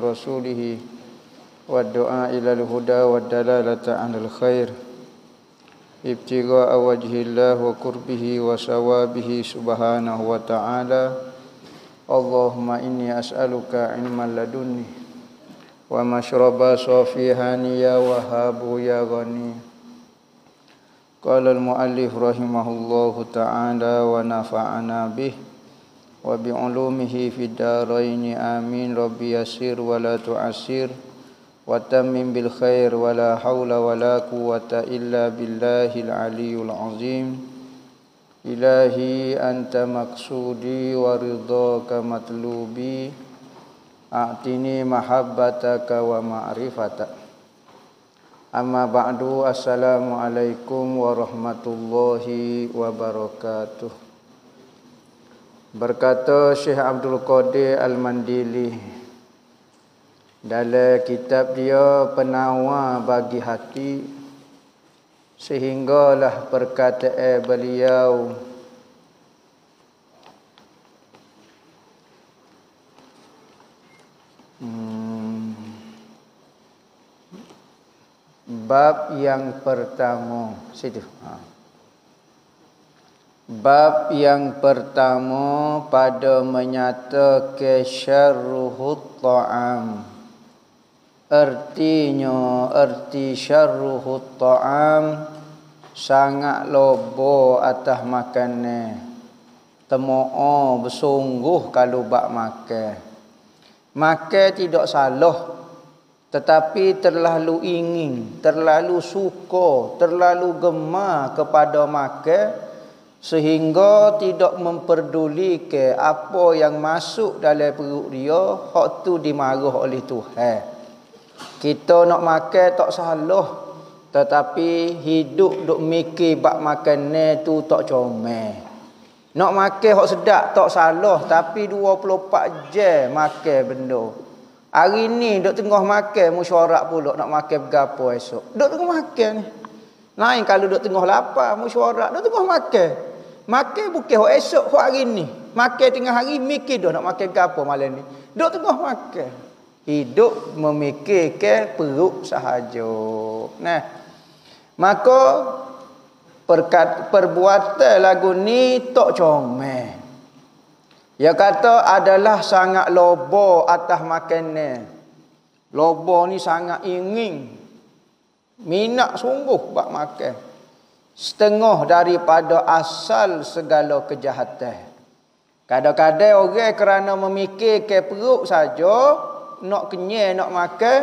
Rasulihi wa du'a ilal huda wa dalalata 'alal khair ibtigha'a wajhillah wa qurbihi wa sawabihi subhanahu wa ta'ala. Allahumma inni as'aluka ilman ladunni wa mashraba safihani ya wahhabu ya ghani. Qala al-muallif rahimahullahu ta'ala wa nafa'ana bih wa bi'ulumihi fid dharain amin. Rabbi yassir wa la tu'assir wa tammim bil khair wa la haula wa la quwwata illa billahil aliyyil azim. Ilahi anta maqsudi wa ridhaka matlubi, a'tini mahabbataka wa ma'rifataka. Amma ba'du, assalamu alaikum warahmatullahi wabarakatuh. Berkata Syekh Abdul Qadir Al-Mandili dalam kitab dia Penawar Bagi Hati, sehinggalah perkataan beliau bab yang pertama situ. Bab yang pertama pada menyatakan syarruhut ta'am. Erti syarruhut ta'am sangat lobo atas makanan. Temo'o bersungguh kalau bak makan. Makan tidak salah, tetapi terlalu ingin, terlalu suka, terlalu gemar kepada makan, sehingga tidak memperdulikan apa yang masuk dalam perut dia, hak tu dimarah oleh Tuhan. Kita nak makan tak salah, tetapi hidup duk mikir bab makanan tu tak comel. Nak makan hak sedap tak salah, tapi 24 jam makan benda. Hari ni duk tengah makan mesyuarat pula nak makan berapa esok. Duk tengah makan ni. Lain kalau duk tengah lapar mesyuarat, duk tengah makan. Makan bukan hak esok, hak hari ni. Makan tengah hari mikir dah nak makan berapa malam ni. Duk tengah makan. Hidup memikirkan perut sahaja. Nah, maka perbuatan lagu ni tak comel. Dia kata adalah sangat lobo atas makanan. Lobo ni sangat ingin, minat sungguh bak makan. Setengah daripada asal segala kejahatan. Kadang-kadang orang kerana memikirkan perut saja, nak kenyang, nak makan,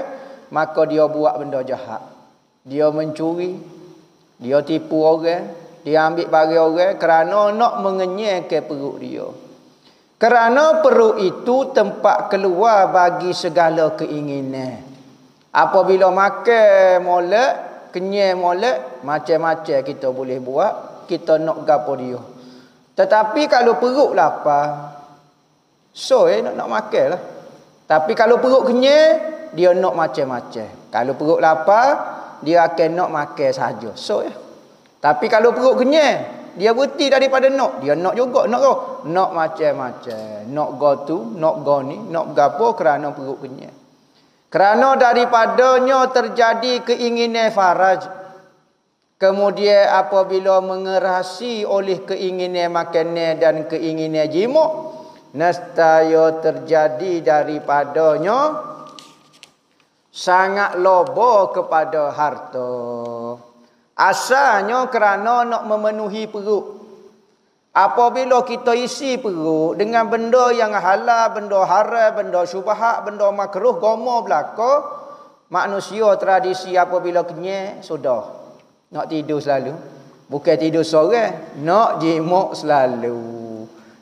maka dia buat benda jahat. Dia mencuri, dia tipu orang, dia ambil barang orang kerana nak mengenyangkan perut dia. Kerana perut itu tempat keluar bagi segala keinginan. Apabila makan molek, kenyang molek, macam-macam kita boleh buat, kita nak gapo dia. Tetapi kalau perut lapar, nak makan lah. Tapi kalau perut kenyang, dia nak macam-macam. Kalau perut lapar, dia akan nak makan saja. Tapi kalau perut kenyang, dia berhenti daripada nak. Dia nak juga, nak macam-macam. Nak go tu, nak go ni, nak gapo kerana perut kenyang. Kerana daripadanya terjadi keinginan faraj. Kemudian apabila mengerasi oleh keinginan makanan dan keinginan jima', nescaya terjadi daripadanya sangat loba kepada harta. Asalnya kerana nak memenuhi perut. Apabila kita isi perut dengan benda yang halal, benda haram, benda syubhat, benda makruh, gomo belaka, manusia tradisi apabila kenyang sudah nak tidur selalu. Bukan tidur seorang, nak jimuk selalu.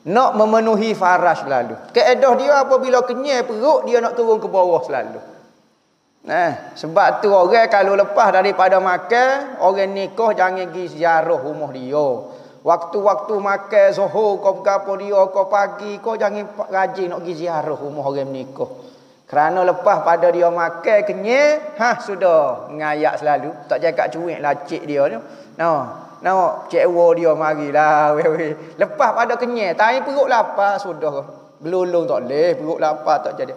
Nak memenuhi faraj selalu. Kaedah dia apabila kenyang perut, dia nak turun ke bawah selalu. Nah, sebab tu orang kalau lepas daripada makan, orang nikah jangan pergi ziarah rumah dia. Waktu-waktu makan zuhur kau bergapo dia, kau pagi kau jangan rajin nak pergi ziarah rumah orang nikah. Kerana lepas pada dia makan kenyang, sudah ngayak selalu, tak cakap cuik lacik dia tu. Nah, Nampak cekwo dia marilah. Lepas pada kenyai, tanya perut lapar sudah. Gelulung tak leh, perut lapar tak jadi.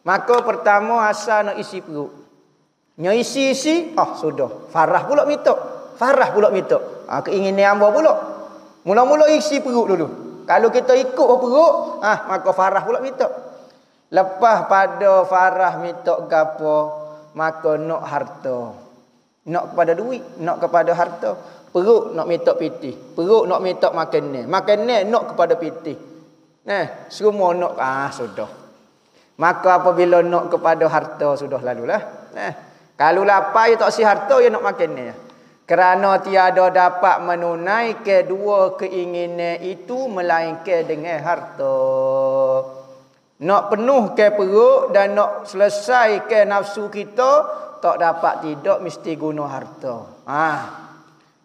Maka pertama asal nak isi perut. Nya isi-isi, sudah. Farah pula minta. Keinginan hamba pula. Mula-mula isi perut dulu. Kalau kita ikut perut, maka farah pula minta. Lepas pada farah minta gapo, maka nak harta. Nak kepada duit, nak kepada harta. Perut nak minta pitih. Perut nak minta makanan. Makanan nak kepada pitih. Semua nak, sudah. Maka apabila nak kepada harta, sudah lalulah. Kalau lapar, dia tak si harta, dia nak makanan. Kerana tiada dapat menunaikan dua keinginan itu melainkan dengan harta. Nak penuh ke perut dan nak selesai ke nafsu kita, tak dapat tidak mesti guna harta.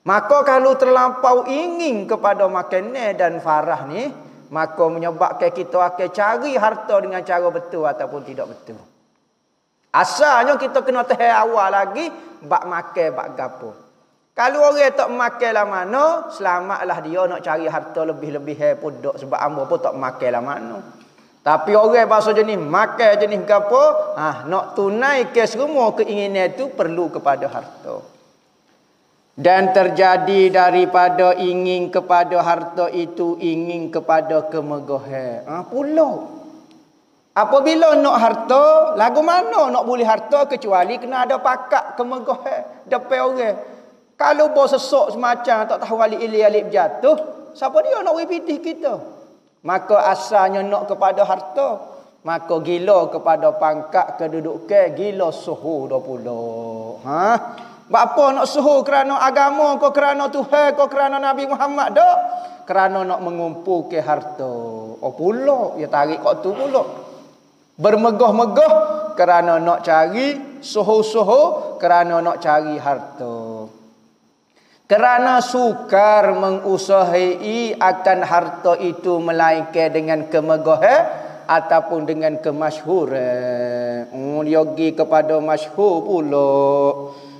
Maka kalau terlampau ingin kepada makanan dan farah ni, maka menyebabkan kita akan cari harta dengan cara betul ataupun tidak betul. Asalnya kita kena tahan awal lagi bak makan bak gapo. Kalau orang tak makan lah mana, selamatlah dia nak cari harta lebih-lebih pun dok sebab hamba pun tak makan lah mana. Tapi orang bahasa jenis makan jenis gapo, nak tunai ke semua keinginan itu perlu kepada harta. Dan terjadi daripada ingin kepada harta itu ingin kepada kemegahan. Pula. Apabila nak harta, lagu mana nak boleh harta kecuali kena ada pakat kemegahan depan orang. Kalau bos sesok semacam tak tahu alik jatuh, siapa dia nak wipitih kita? Maka asalnya nak kepada harta, maka gila kepada pangkat kedudukan, gila suhu dah pula. Bapa nak suhu kerana agama kau, kerana Tuhan kau, kerana Nabi Muhammad dak? Kerana nak mengumpulkan harta. Pula, dia tarik kat tu pula. Bermegah-megah kerana nak cari suhu-suhu, kerana nak cari harta. Kerana sukar mengusahai akan harta itu melainkan dengan kemegahan ataupun dengan kemasyhuran. Dia pergi kepada masyhur pula.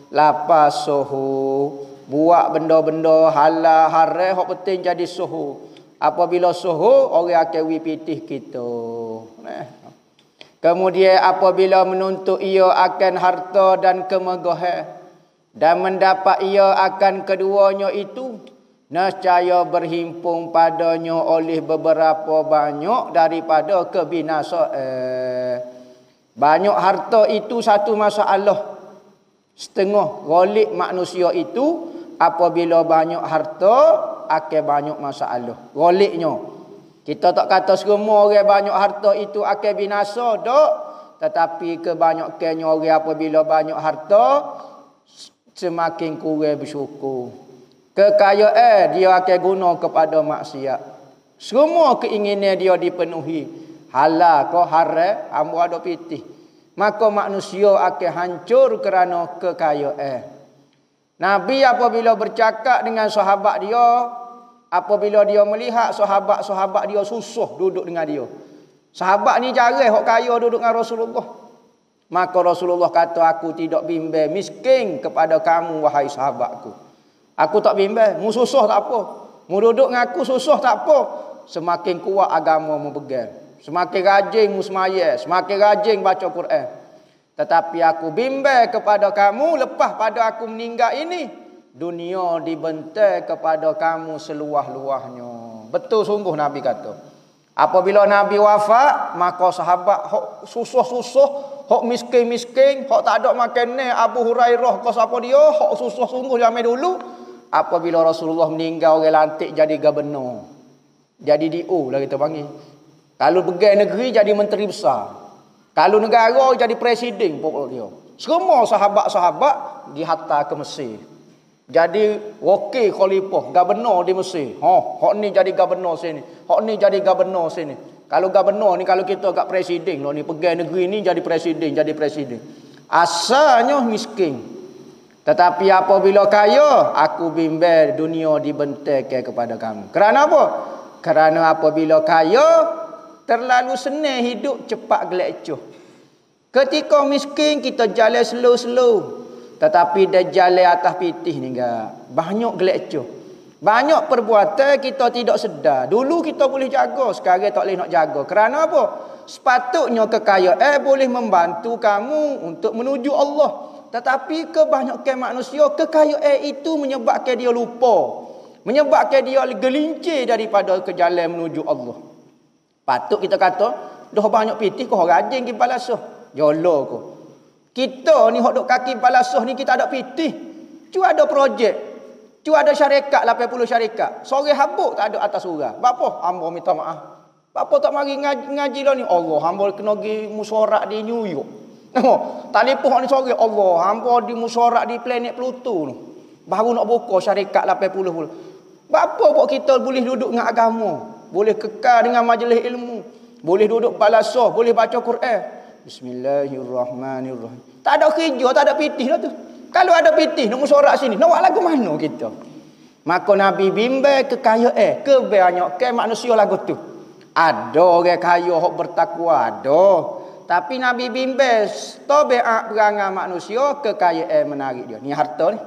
Lapas suhu, buat benda-benda halal haram hak penting jadi suhu. Apabila suhu, orang akan wipitih kita. Kemudian apabila menuntut ia akan harta dan kemegahan dan mendapat ia akan keduanya itu, nescaya berhimpun padanya oleh beberapa banyak daripada kebinasaan. Banyak harta itu satu masalah. Setengah golik manusia itu apabila banyak harta akan banyak masalah. Goliknya. Kita tak kata semua orang banyak harta itu akan binasa, tak. Tetapi kebanyakannya orang apabila banyak harta semakin kurang bersyukur. Kekayaan dia akan guna kepada maksiat. Semua keinginan dia dipenuhi. Halal ke haram, hamba ada pitih. Maka manusia akan hancur kerana kekayaan. Nabi apabila bercakap dengan sahabat dia, apabila dia melihat sahabat-sahabat dia susah duduk dengan dia. Sahabat ni jarang hok kaya duduk dengan Rasulullah. Maka Rasulullah kata, aku tidak bimbang miskin kepada kamu wahai sahabatku. Aku tak bimbang, mu susah tak apa. Mu duduk dengan aku susah tak apa. Semakin kuat agama mu pegang. Semakin rajin mu semaya, semakin rajin baca Quran. Tetapi aku bimbang kepada kamu lepas pada aku meninggal ini, dunia dibentai kepada kamu seluah-luahnya. Betul sungguh Nabi kata. Apabila Nabi wafat, maka sahabat hok susah-susah, hok miskin-miskin, hok tak ada makanan, Abu Hurairah ke siapa dia, hok susah sungguh zaman dulu. Apabila Rasulullah meninggal, orang lantik jadi gubernur. Jadi DO lah kita panggil. Kalau pegang negeri jadi menteri besar. Kalau negara jadi presiden pokok dia. Semua sahabat-sahabat dihantar ke Mesir. Jadi wakil khalifah, gubernur di Mesir. Hok ni jadi gubernur sini. Hok ni jadi gubernur sini. Kalau gubernur ni, kalau kita kat presiden ni pegang negeri ni jadi presiden, Asalnya miskin. Tetapi apabila kaya, aku bimbang dunia dibentangkan kepada kamu. Kerana apa? Kerana apabila kaya, terlalu senang hidup cepat gelecuh. Ketika miskin kita jalan slow-slow. Tetapi dia jalan atas pitih ni enggak. Banyak gelecuh. Banyak perbuatan kita tidak sedar. Dulu kita boleh jaga, sekarang tak boleh nak jaga. Kerana apa? Sepatutnya kekayaan boleh membantu kamu untuk menuju Allah. Tetapi kebanyakan manusia, kekayaan itu menyebabkan dia lupa. Menyebabkan dia gelincir daripada ke jalan menuju Allah. Patut kita kata, dah banyak pitih kau rajin pergi balasah. Jolo kau. Kita ni hok duk kaki balasah ni kita ada pitih. Cuma ada projek. Cuma ada syarikat 80 syarikat. Sore habuk tak ada atas surah. Bapa hamba minta maaf. Bapa tak mari ngaji lah ni. Allah hamba kena pergi musyawarah di New York. Tengok, telefon ni sore Allah hamba di musyawarah di planet Pluto tu. Baru nak buka syarikat 80 pula. Bapa pun kita boleh duduk dengan agama, boleh kekal dengan majlis ilmu, boleh duduk balasah, boleh baca Quran. Bismillahirrahmanirrahim. Tak ada kerja, tak ada pitih lah tu. Kalau ada pitih, nak musyawarah sini, nak buat lagu mana kita? Maka Nabi bimbang kekayaan, kebanyakan manusia lagu tu. Ada orang kaya hok bertakwa, ada. Tapi Nabi bimbang tabiat perangai manusia, kekayaan menarik dia. Ni harta ni.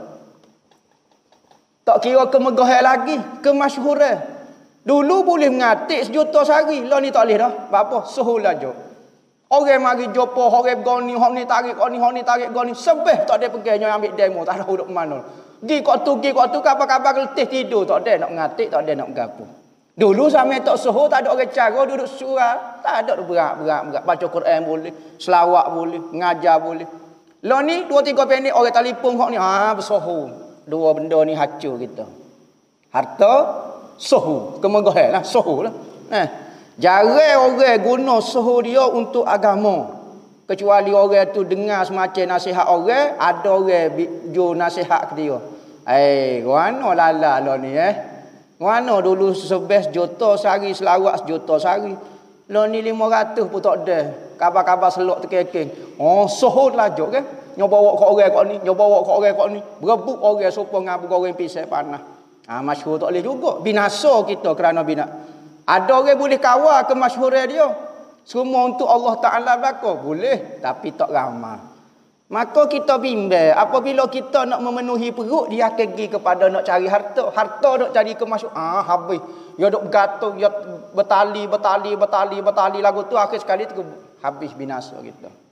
Tak kira kemegahan lagi, kemasyhuran. Dulu boleh mengatik 1 juta sehari, lah ni tak boleh dah. Apa? Sehulah je. Orang mari jopo, orang goni, hok ni tarik goni, hok ni tarik goni. Sebeh tak ada pegangnya ambil demo, tak tahu duk mana. Gi kok tu, kabar-kabar letih tidur, tak ada nak ngatik, tak ada nak gapo. Dulu sampai tak suhu, tak ada orang cara duduk surau, tak ada berat. Baca Quran boleh, selawat boleh, mengajar boleh. Lah ni 2-3 pendek orang telefon hok ni, bersuhu. Dua benda ni hancur kita. Harta, suhu, kemegahan lah, suhu lah. Jarang orang guna suhu dia untuk agama. Kecuali orang tu dengar semacam nasihat orang, ada orang jo nasihat ke dia. Mana lala lah ni Mana dulu 11 juta sehari, selawat 1 juta sehari. Lah ni 500 pun tak ada. Kabar-kabar selok terkekeng. Suhu lah jok kan. Nyoba bawa kat orang kat ni, nyoba bawa kat orang kat ni. Berebut orang supaya ngabu orang pisau panah. Masyhur tak boleh juga. Binasa kita kerana bina. Ada orang boleh kawal kemasyhuran dia. Semua untuk Allah Ta'ala belaka. Boleh. Tapi tak ramai. Maka kita bimbang. Apabila kita nak memenuhi perut, dia akan pergi kepada nak cari harta. Harta nak cari kemasyhuran. Habis. Dia duk bergatung. Dia bertali lagu tu. Akhir sekali tu habis binasa kita.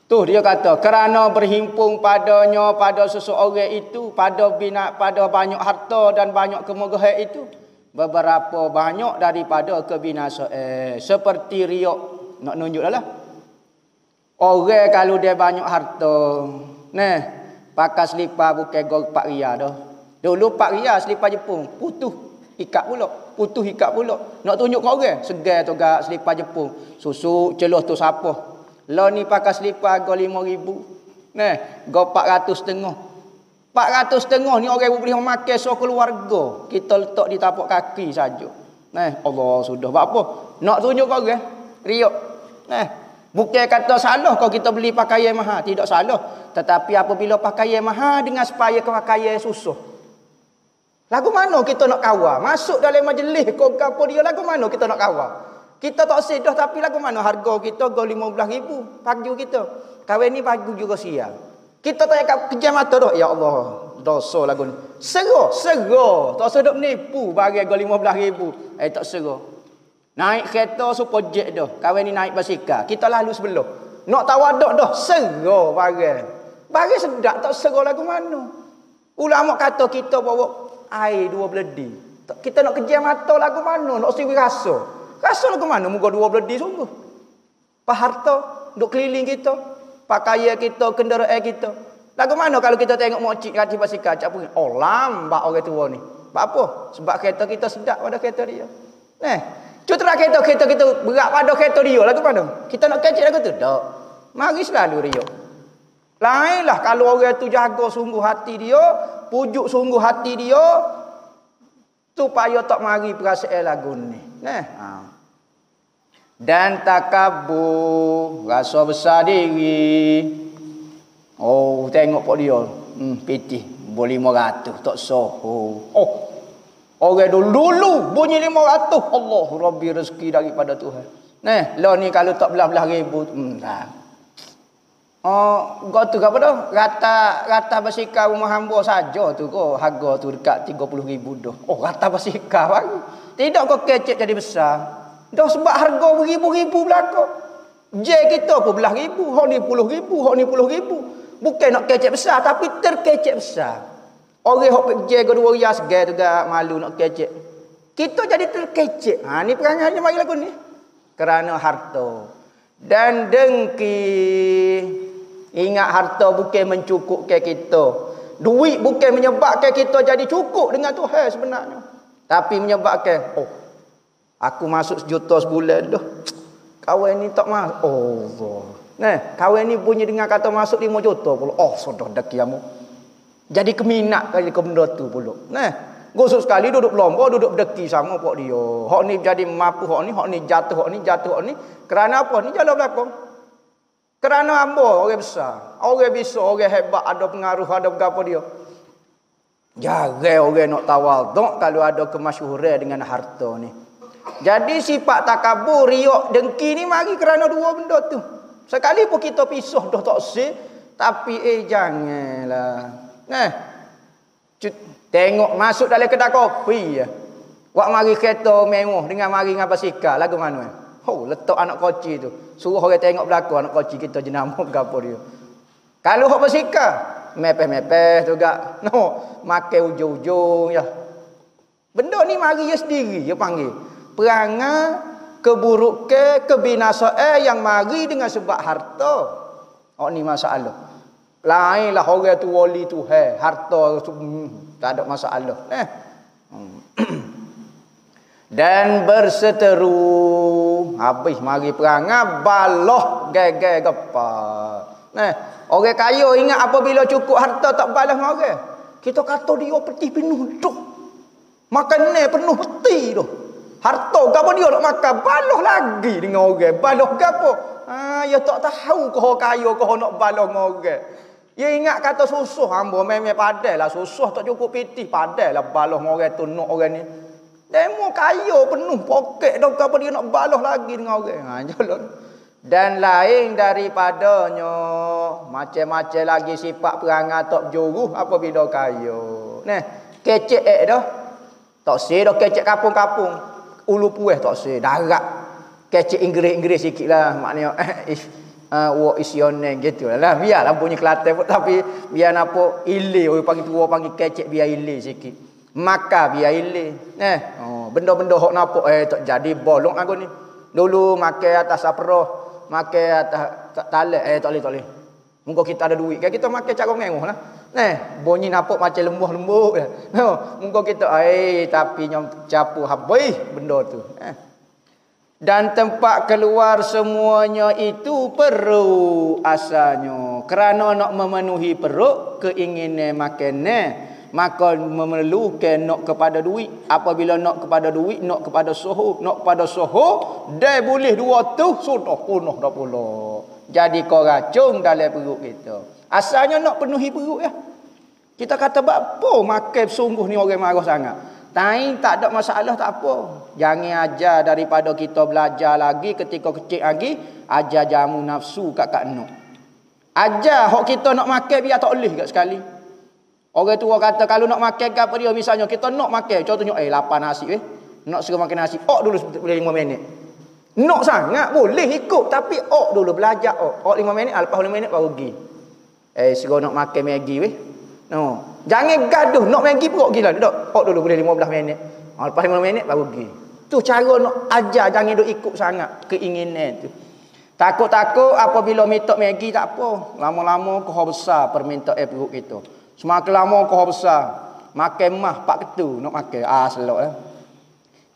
Tu dia kata, kerana berhimpun padanya, pada seseorang itu, pada banyak harta dan banyak kemegahan itu, beberapa banyak daripada kebinasaan. Seperti riak. Nak nunjuk lah. Orang kalau dia banyak harta, pakai selipar bukan gol 4 riyal dah. Dulu 4 riyal selipar Jepun, putus ikat pula. Nak tunjuk kat orang, segar tu gak selipar Jepun. Susuk celuh tu siapa? Lah ni pakai selipar harga 5,000. Go 400 setengah ni orang boleh memakai keluarga. Kita letak di tapak kaki saja. Allah sudah. Buat apa? Nak tunjuk kau orang? Riak. Bukan kata salah kalau kita beli pakaian mahal. Tidak salah. Tetapi apabila pakaian mahal dengan supaya pakaian susah. Lagu mana kita nak kawal? Masuk dalam majlis kau apa dia, lagu mana kita nak kawal? Kita tak sedah tapi lagu mana harga kita go 15,000 pagi kita. Kawan ni pagi juga siang. Kita tak akan kejam mata dah. Ya Allah, dosa lagu ni. Serah. Tak sedap nipu bagi go 15,000. Tak serah. Naik kereta super jet dah. Kawan ni naik basikal. Kita lalu sebelah. Nak tawadak dah. Serah bagi sedap tak serah lagu mana. Ulama kata kita bawa air 2 beledi. Kita nak kejam mata lagu mana? Nak siwi rasa. Rasa lagu mana? Muka 2 beledi sungguh. Pak harta duk keliling kita, pakaian kita, kenderaan kita. Lagu mana kalau kita tengok mokcik kaki basikal cak pun, lambat orang tua ni. Sebab apa? Sebab kereta kita sedap pada kereta dia. Cutera kereta kita berat pada kereta dia. Lagu mana? Kita nak kecil lagu tu? Tak. Mari selalu dia. Lainlah kalau orang tu jaga sungguh hati dia, pujuk sungguh hati dia, supaya tak mari perasaan lagu ni. Dan takabur, rasa besar diri. Tengok pok dia. Pitih boleh 500 tak sah. Orang dulu bunyi 500. Allah Rabbi rezeki daripada Tuhan. Lah ni kalau tak belah-belah ribu. Kau tu apa dah? Rata basikal rumah hamba saja tu kau harga tu dekat 30,000 dah. Oh, rata basikal baru. Tidak kau kecek jadi besar. Dah sebab harga beribu-ribu belaka. Je kita pun belah ribu, hok ni 10,000, hok ni 10,000. Bukan nak kecek besar tapi terkecek besar. Orang hok je kedua rias segar tu gak malu nak kecek. Kita jadi terkecek. Ha ni perangai mari lagu ni. Kerana harta dan dengki. Ingat harta bukan mencukupkan kita. Duit bukan menyebabkan kita jadi cukup dengan Tuhan sebenarnya. Tapi menyebabkan, aku masuk 1 juta sebulan dah. Kawan ni tak masuk. Kawan ni bunyi dengan kata masuk 5 juta pula. Sudah dekiamu. Jadi keminat kali ke benda tu pula. Gosok sekali duduk lomba, duduk berdeki sama pok dia. Hak ni jadi mampu, hak ni jatuh, hak ni. Kerana apa? Ni jalan belakang. Kerana hamba orang besar, orang bisa, orang hebat, ada pengaruh, ada apa dia. Jarang orang nak tawaduk kalau ada kemasyhuran dengan harta ni. Jadi sifat takabur, riak, dengki ni mari kerana dua benda tu. Sekali pun kita pisah dah tak sih, tapi janganlah. Tengok masuk dalam kedai kopi ya. Wak mari kereta mewah dengan mari dengan basikal lagu mana? Letak anak koci tu. Suruh orang tengok belakang anak koci kita jenama gapo dia. Kalau hok basikal, mepeh-mepeh tu gak. Makan ujung-ujung ya. Benda ni mari dia sendiri dia panggil. Perangai keburukan, kebinasaan yang mari dengan sebab harta. Ni masalah. Lainlah orang tu wali Tuhan, harta tak ada masalah. Dan berseteru habis mari perangai baloh geger gepa. Orang kaya ingat apabila cukup harta tak balas dengan orang. Kita kata dia peti penuh dah. Makan ni penuh peti dah. Harta gapo dia nak makan baloh lagi dengan orang. Baloh gapo? Ya tak tahu kau kaya kau nak baloh dengan orang. Ya ingat kata susah hamba memang padailah susah tak cukup peti padailah baloh dengan orang tu nak orang ni. Demo kaya penuh poket dah apa dia nak balah lagi dengan orang. Jalan. Dan lain daripadanya macam-macam lagi sifat perangai tak berjuruh apabila kaya. Kecek dah. Tak sih dah kecek kapung-kapung. Ulu pueh tak sih darat. Kecek Inggeris sikitlah maknanya what is your name gitu lah. Biarlah bunyi Kelantan pun tapi biar apa ile orang panggil tua panggil kecek biar ile sikit. Maka biar ile. Benda-benda hok nampak tak jadi bolong aku ni. Dulu makan atas saproh, makan atas talak tak boleh. Mungkin kita ada duit kan kita makan cara mewah lah. Bunyi nampak macam lembut-lembut. Mungkin kita tapi nyom capu habis benda tu. Dan tempat keluar semuanya itu perlu asalnya. Kerana nak memenuhi perut, keinginan makannya, maka memerlukan nak kepada duit. Apabila nak kepada duit, nak kepada soho. Nak kepada soho, dia boleh dua tu, sudah penuh dah pula. Jadi kau racun dalam perut kita. Asalnya nak penuhi perut ya. Kita kata apa makan sungguh ni orang marah sangat. Tain tak ada masalah tak apa. Jangan ajar daripada kita belajar lagi ketika kecil lagi. Ajar jamu nafsu kat nok. Ajar hok kita nak makan biar tak boleh kat sekali. Orang tua kata kalau nak makan ke apa dia misalnya kita nak makan. Contohnya lapar nasi Nak suruh makan nasi. Dulu boleh 5 minit. Nak sangat boleh ikut. Tapi dulu belajar 5 minit. Lepas 5 minit baru pergi. Suruh nak makan Maggi Jangan gaduh nak Maggi perut gila. Dulu boleh 15 minit. Lepas 5 minit baru pergi. Tu cara nak ajar. Jangan duk ikut sangat keinginan tu. Takut-takut apabila minta Maggi tak apa. Lama-lama kau besar permintaan perut kita. Semakin lama kau besar. Makan mah pak ketu nak makan. Selok lah.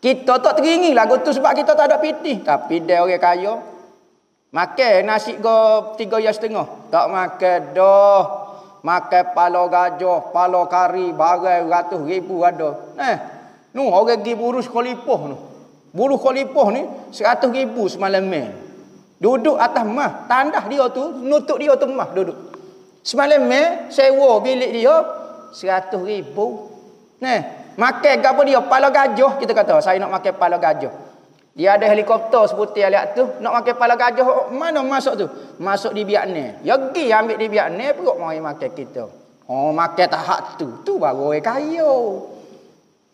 Kita tak teringin lagu tu sebab kita tak ada pitih. Tapi dia orang kaya. Makan nasi go 3,5. Tak makan dah. Makan pala gajah, pala kari, bagai 100,000 ada. Orang pergi buru sekolipah ni. Buru sekolipah ni 100,000 semalam main. Duduk atas mah. Tandah dia tu, nutup dia tu mah duduk. Semalam sewa bilik dia 100,000. Makan apa dia? Pala gajah kita kata. Saya nak makan pala gajah. Dia ada helikopter sebutir lihat tu, nak makan kepala gajah mana masuk tu? Masuk di biak ni. Ya pergi ambil di biak ni perut mai makan kita. Oh makan tahap tu. Tu baru orang kaya.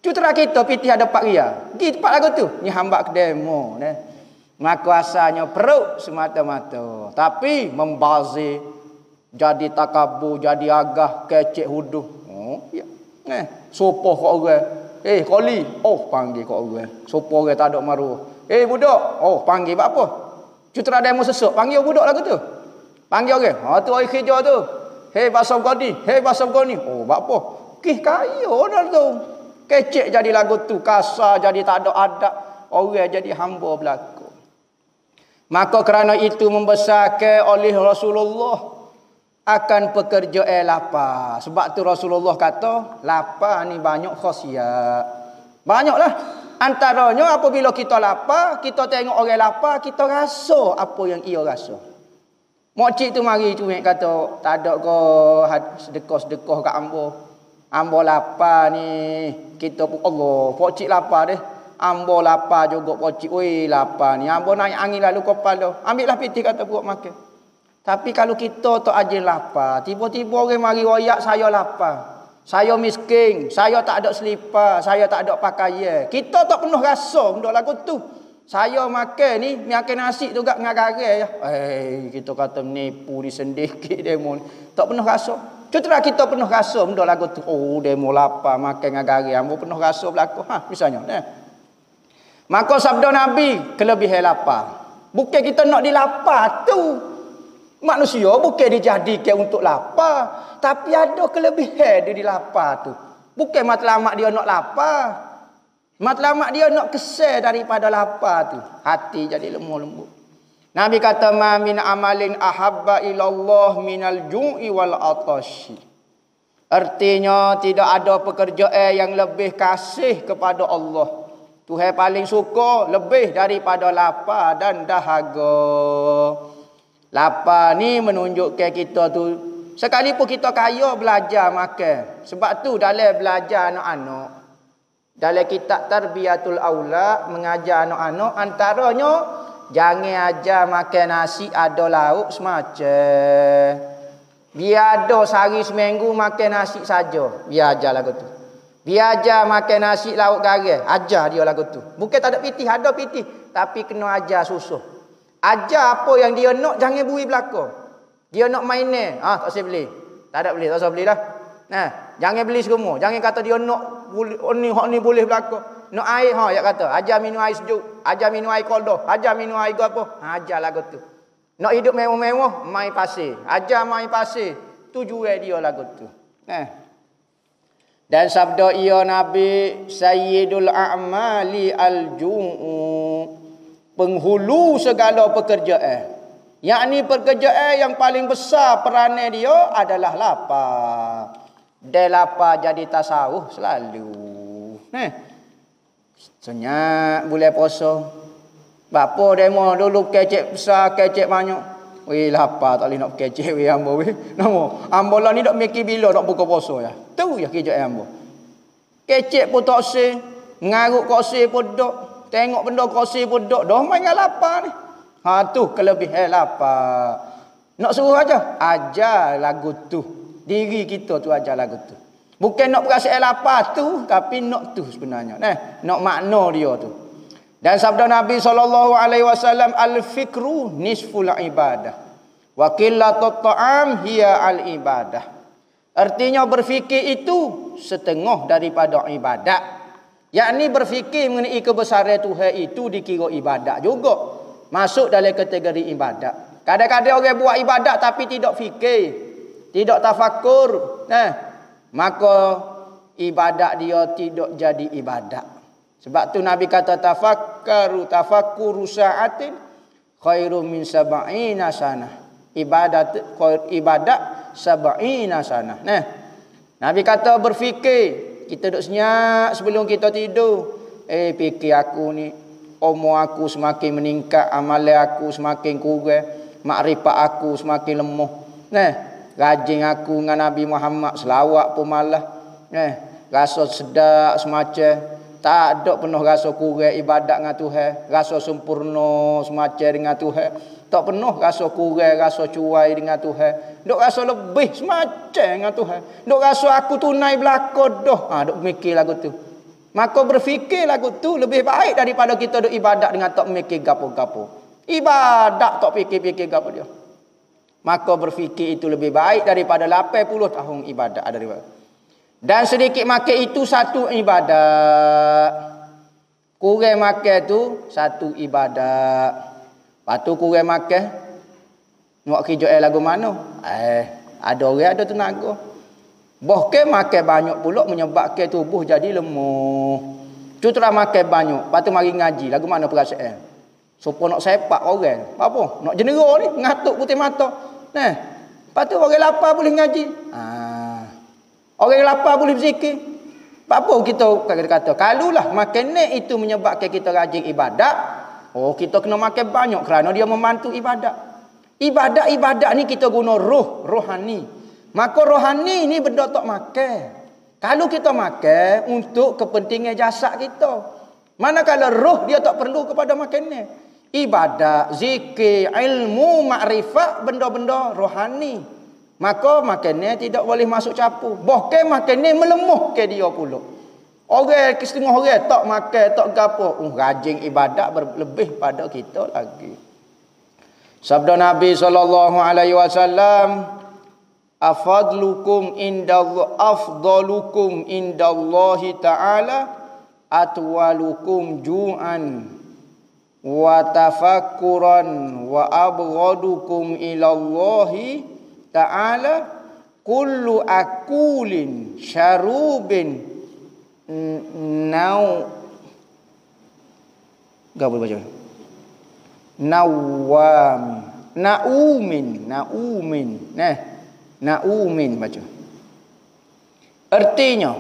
Cutera kita pitih ada 4 ria. Pergi tempat lagu tu. Ni hamba ke demo ni. Maka asalnya perut semata-mata. Tapi membazir, jadi takabur, jadi agah, kecek huduh. Oh ya. Sopoh kat orang. Koli. Oh, panggil kat orang. Sopoh orang tak ada maruah. Budak. Oh, panggil buat apa? Cutera demo sesuk. Panggil budak lagu tu. Panggil orang. Ha, tu orang kerja tu. Basam kodi. Basam koni. Oh, buat apa? Kih kaya dah tu. Kecek jadi lagu tu. Kasar jadi tak ada adab. Orang jadi hamba berlaku. Maka kerana itu membesarkan oleh Rasulullah akan pekerja lapar. Sebab tu Rasulullah kata, lapar ni banyak khasiat. Banyaklah. Antaranya apabila kita lapar, kita tengok orang lapar, kita rasa apa yang ia rasa. Mokcik tu mari cuik kata, tak ada ke sedekah-sedekah kat ambo. Ambo lapar ni, kita pun Allah, pokcik lapar deh. Ambo lapar juga pokcik, weh lapar ni. Ambo naik angin lalu kepala. Ambillah piti kata buat makan. Tapi kalau kita tak aja lapar, tiba-tiba orang mari royak saya lapar. Saya miskin, saya tak ada selipar, saya tak ada pakaian. Kita tak penuh rasa benda lagu tu. Saya makan ni, makan nasi tu gak ngagarang ya. Kita kata menipu di sedikit demo ni. Tak penuh rasa. Cutera kita penuh rasa benda lagu tu. Oh, demo lapar, makan ngagarang. Ambo penuh rasa berlaku. Misalnya. Maka sabda Nabi, kelebihan lapar. Bukan kita nak dilapar tu. Manusia bukan dijadikan untuk lapar. Tapi ada kelebihan dia dilapar tu. Bukan matlamat dia nak lapar. Matlamat dia nak kesal daripada lapar tu. Hati jadi lemah-lembut. Nabi kata, ma min amalin ahabba ilallah minal ju'i wal atashi. Artinya tidak ada pekerjaan yang lebih kasih kepada Allah. Tuhan paling suka lebih daripada lapar dan dahaga. Lapar ni menunjukkan kita tu, sekalipun kita kaya belajar makan. Sebab tu dalam belajar anak-anak, dalam kitab Tarbiyatul Aulad mengajar anak-anak, antaranya jangan ajar makan nasi ada lauk semacam. Biar ada sehari seminggu makan nasi saja. Biar ajar lagu tu. Biar ajar makan nasi lauk garam. Ajar dia lagu tu. Bukan tak ada pitih, ada pitih. Tapi kena ajar susuh. Ajar apa yang dia nak, jangan bui belaka. Dia nak main ni, tak saya beli. Tak ada beli, tak saya belilah. Jangan beli semua. Jangan kata dia nak ni boleh belaka. Nak air, ya kata, ajar minum air sejuk, ajar minum air koldo, ajar minum air apa. Ajar lagu tu. Nak hidup mewah-mewah, main pasir. Ajar main pasir. Tujuan dia lagu tu. Dan sabda ia Nabi, Sayyidul a'mali al-ju'u. Penghulu segala pekerjaan. Yakni pekerjaan yang paling besar peranan dia adalah lapar. Dia lapar jadi tasawuf selalu. Senyak boleh puasa. Bapa demo dulu kecek besar, kecek banyak. Weh lapar tak boleh nak kecek weh ambo weh. Nama ambo lah ni dak mikir bila nak buka puasa ya. Tu ya kerja ambo. Kecek pun tak se, ngaruk kok se pun dak. Tengok benda kosi pun duk. Dah main dengan lapar ni. Tu kelebihan lapar. Nak suruh aja. Ajar lagu tu. Diri kita tu ajar lagu tu. Bukan nak perasaan lapar tu. Tapi nak tu sebenarnya. Nak makna dia tu. Dan sabda Nabi SAW. Al-fikru nisful ibadah. Wa qillatut ta'am hiya al-ibadah. Artinya berfikir itu setengah daripada ibadat. Yakni berfikir mengenai kebesaran Tuhan itu dikira ibadat juga. Masuk dalam kategori ibadat. Kadang-kadang orang buat ibadat tapi tidak fikir. Tidak tafakur. Maka ibadat dia tidak jadi ibadat. Sebab tu Nabi kata tafakuru sa'atin khairum min sab'ina sanah. Ibadat sab'ina sanah. Nabi kata berfikir. Kita duduk senyap sebelum kita tidur. Fikir aku ni, umur aku semakin meningkat, amalan aku semakin kurang, makrifat aku semakin lemah. Rajin aku dengan Nabi Muhammad, selawat pun malah. Rasa sedap semacam. Tak ada penuh rasa kurang ibadat dengan Tuhan, rasa sempurna semacam dengan Tuhan. Tak penuh rasa kurang, rasa cuai dengan Tuhan. Dok rasa lebih semacam dengan Tuhan. Dok rasa aku tunai belaka dah. Dok mikir lagu tu. Maka berfikir lagu tu lebih baik daripada kita duk ibadat dengan tak mikir gapo-gapo. Ibadat tak fikir-fikir gapo dia. Maka berfikir itu lebih baik daripada 80 tahun ibadat daripada. Dan sedikit makan itu satu ibadat. Kurang makan tu satu ibadat. Lepas tu kurang makan. Nak kerja lagu mana? Ada orang ada tenaga. Bahkan makan banyak pula menyebabkan tubuh jadi lemah. Cutera makan banyak. Lepas tu mari ngaji. Lagu mana perasaan? Supaya nak sepak orang. Apa? Nak jenera ni. Ngatuk putih mata. Nah. Lepas tu orang lapar boleh ngaji. Orang lapar boleh berzikir. Apa kita kata? Kalulah makan ni itu menyebabkan kita rajin ibadat. Kita kena makan banyak kerana dia membantu ibadat. Ibadat ni kita guna rohani. Maka rohani ni benda tak makan. Kalau kita makan untuk kepentingan jasad kita. Manakala roh dia tak perlu kepada makan ni. Ibadat, zikir, ilmu, makrifat, benda-benda rohani. Maka makan ni tidak boleh masuk campur. Bahkan makan ni melemahkan dia pula. Orang setengah orang tak makan, tak gapo, rajin ibadat berlebih pada kita lagi. Sabda Nabi sallallahu alaihi wasallam, afdalukum indallahi ta'ala atwalukum ju'an wa tafakkuran wa abghadukum ilallahi ta'ala kullu akulin syarubin Gak boleh baca. Naumin baca. Artinya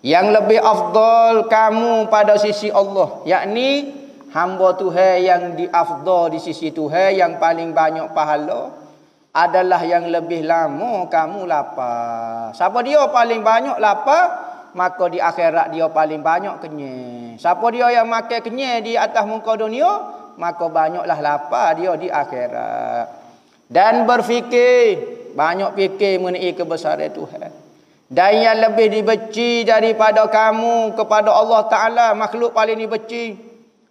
yang lebih afdal kamu pada sisi Allah, yakni hamba Tuhan yang diafdal di sisi Tuhan yang paling banyak pahala adalah yang lebih lama kamu lapar. Siapa dia paling banyak lapar, maka di akhirat dia paling banyak kenyang. Siapa dia yang makan kenyang di atas muka dunia, maka banyaklah lapar dia di akhirat. Dan berfikir, banyak fikir mengenai kebesaran Tuhan. Dan yang lebih dibenci daripada kamu kepada Allah Ta'ala, makhluk paling dibenci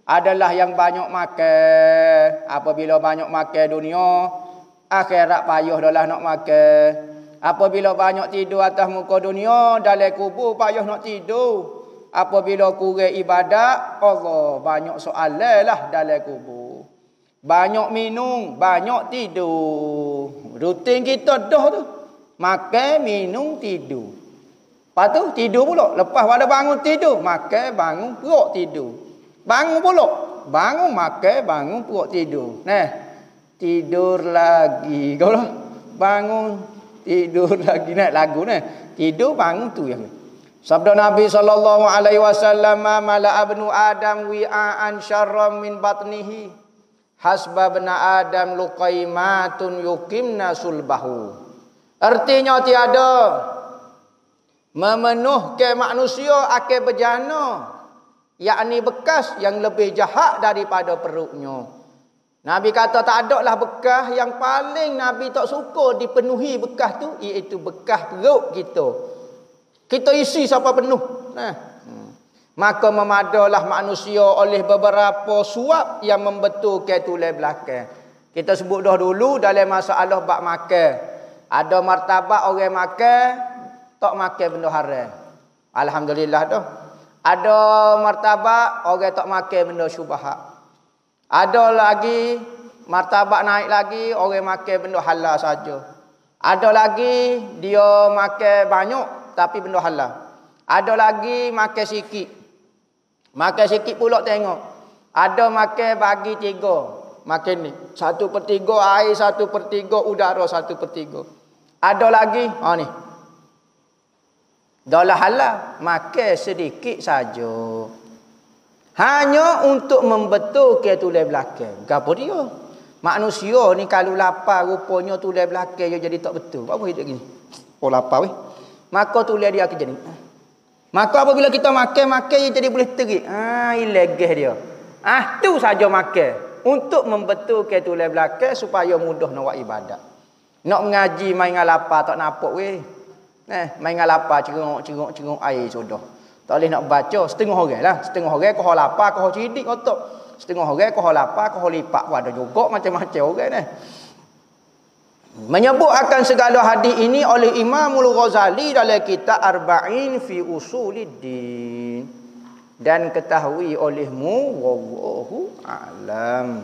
adalah yang banyak makan. Apabila banyak makan dunia, akhirat payah dah nak makan. Apabila banyak tidur atas muka dunia, dalam kubur payah nak tidur. Apabila kurang ibadat, Allah banyak soalan lah dalam kubur. Banyak minum, banyak tidur. Rutin kita dah tu. Makan, minum, tidur. Lepas tu tidur pula. Lepas pada bangun tidur, makan, bangun, perut tidur. Bangun pula. Bangun, makan, bangun, perut tidur. Tidur lagi. Kalau bangun, tidur lagi. Lagu ni. Tidur, bangun tu yang. Sabda Nabi sallallahu alaihi wasallam, mala abnu adam wi'an syarram min batnihi hasba bna adam luqaimatun yuqimna sulbahu. Artinya tiada memenuhkan manusia akan bejana, yakni bekas yang lebih jahat daripada perutnya. Nabi kata tak ada lah bekas yang paling Nabi tak suka dipenuhi bekas tu, iaitu bekas perut kita. Kita isi sampai penuh. Maka memadalah manusia oleh beberapa suap yang membetulkan tulang belakang. Kita sebut dah dulu dalam masalah bab makan. Ada martabat orang makan tak makan benda haram. Alhamdulillah dah. Ada martabat orang tak makan benda syubhat. Ada lagi martabat naik lagi orang makan benda halal saja. Ada lagi dia makan banyak tapi benda halal. Ada lagi makan sikit. Makan sikit pula tengok. Ada makan bagi 3. Makan ni 1/3 air, 1/3 udara, 1/3. Ada lagi ni. Dah halal, makan sedikit saja. Hanya untuk membetulkan tulang belakang. Gapo dia? Manusia ni kalau lapar rupanya tulang belakang dia jadi tak betul. Apa hidup gini? Oh lapar weh. Maka tulang dia akan jadi. Maka apabila kita makan dia jadi boleh terik. Ilegah dia. Tu saja makan. Untuk membetulkan tulang belakang supaya mudah nak buat ibadat. Nak mengaji main dengan lapar tak nampak weh. Main dengan lapar ceruk air sudah. Tak boleh nak baca setengah orang lah. Setengah orang kau lapar, kau cidik otak. Setengah orang kau lapar, kau lipat. Ada juga macam-macam orang ni. Menyebut akan segala hadis ini oleh Imamul Ghazali dalam kitab Arba'in fi Usuluddin. Dan ketahui olehmu wallahu a'lam.